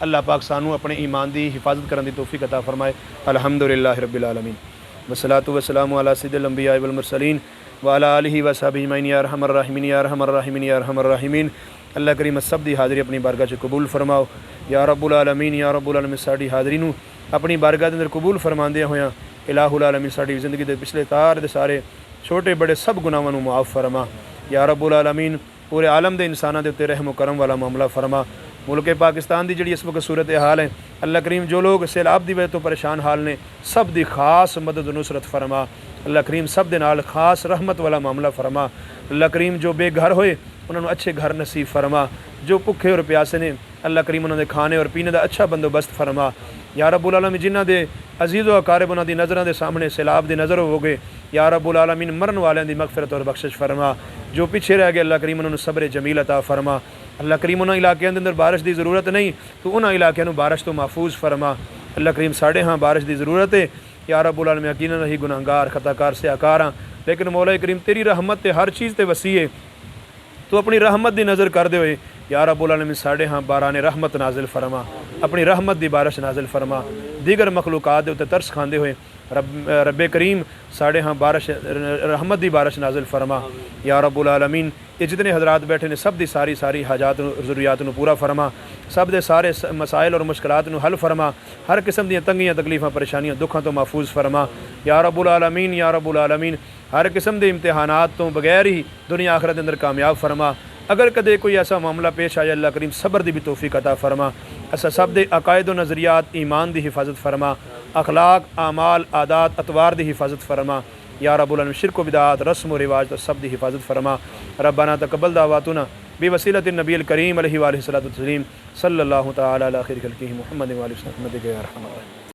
अल्लाह पाक सानू अपने ईमान की हिफाजत करने की तौफीक अता फरमाए। अल्हम्दुलिल्लाहि रब्बिल आलमीन वस्सलातु वस्सलामु अला सय्यिदिल अंबिया वल मुरसलीन व अला आलिहि व सहबिहि अजमईन या अरहमर राहिमीन या अरहमर राहिमीन या अरहमर राहिमीन। अल्लाह करीम सब दी हाज़री अपनी बारगाह च कबूल फरमाओ या रब्बुल आलमीन या रब्बुल आलमीन। साडी हाज़री नूं अपनी बारगाह दे अंदर कबूल फरमांदे होया इलाहुल आलमीन साडी ज़िंदगी दे पिछले तार दे सारे छोटे बड़े सब गुनाहां नूं माफ़ फरमा या रब्बुल आलमीन। पूरे आलम दे इंसानां दे उत्ते रहम करम वाला मामला फरमा। मुल्क पाकिस्तान की जी इस वक्त सूरत हाल है, अल्लाह करीम जो लोग सैलाब की वजह तो परेशान हाल ने सब की खास मदद नुसरत फरमा। अल्लाह करीम सब दे नाल खास रहमत वाला मामला फरमा। अल्लाह करीम जो बेघर होए उन्होंने अच्छे घर नसीब फरमा। जो भुखे और प्यासे ने अल्लाह करीम उन्होंने खाने और पीने का अच्छा बंदोबस्त फरमा या रब्बुल आलमीन। जिन्हां दे अजीज़ व अकारिब उन्हां दी नज़रां दे सामने सैलाब दी नज़र हो गए या रब्बुल आलमीन। मरन वालों की मगफिरत और बख्शिश फरमा। जो पिछे रह गए अल्लाह करीम उन्होंने सब्र जमील अता फरमा। अल्लाह करीम उन्होंने इलाकों के अंदर बारिश की ज़रूरत नहीं तो उन्होंने इलाकों में बारिश तो महफूज फरमा। अल्लाह करीम साढ़े हाँ बारिश की ज़रूरत है या रब्बुल आलमीन। यकीनन ही गुनाहगार खताकार से आकार हाँ, लेकिन मौला करीम तेरी रहमत हर चीज़ ते वसी है। तो अपनी रहमत की नज़र कर दे या रब्बुल आलमीन। साढ़े हाँ बारह ने रहमत नाजिल फरमा, अपनी रहमत की बारिश नाजिल फरमा। दीगर मखलूकात के उत्ते तरस खाते हुए रब्बे करीम साढ़े हाँ बारिश रहमत की बारिश नाजिल फरमा या रब्बुल आलमीन। ये जितने हजरात बैठे ने सब दी सारी हाजात ज़रूरियात नूं पूरा फरमा। सब दे सारे मसाइल और मुश्किलात नूं हल फरमा। हर किस्म दी तंगियां तकलीफ़ां परेशानियां दुखों तो महफूज फरमा या रब्बुल आलमीन या रब्बुल आलमीन। हर किस्म के इम्तिहानात तो बगैर ही दुनिया आखिरत के अंदर कामयाब फरमा। अगर कदे कोई ऐसा मामला पेश आया अल्लाह करीम सब्र की भी तौफीक अता फरमा। असा सब दे अकायद व नज़रियात ईमान की हिफाजत फरमा। अखलाक आमाल आदात अतवार की हिफाजत फरमा या रब्बुल आलमीन। शिरक बिदात रस्म व रिवाज तो सब की हिफाजत फरमा। रब्बाना तक़ब्बल दावातुना बिवसीलतिन नबील करीम अलैहि व सल्लल्लाहु तआला अला खैरि खल्क़िही मुहम्मद व आलिहि व सहबिहि अजमईन।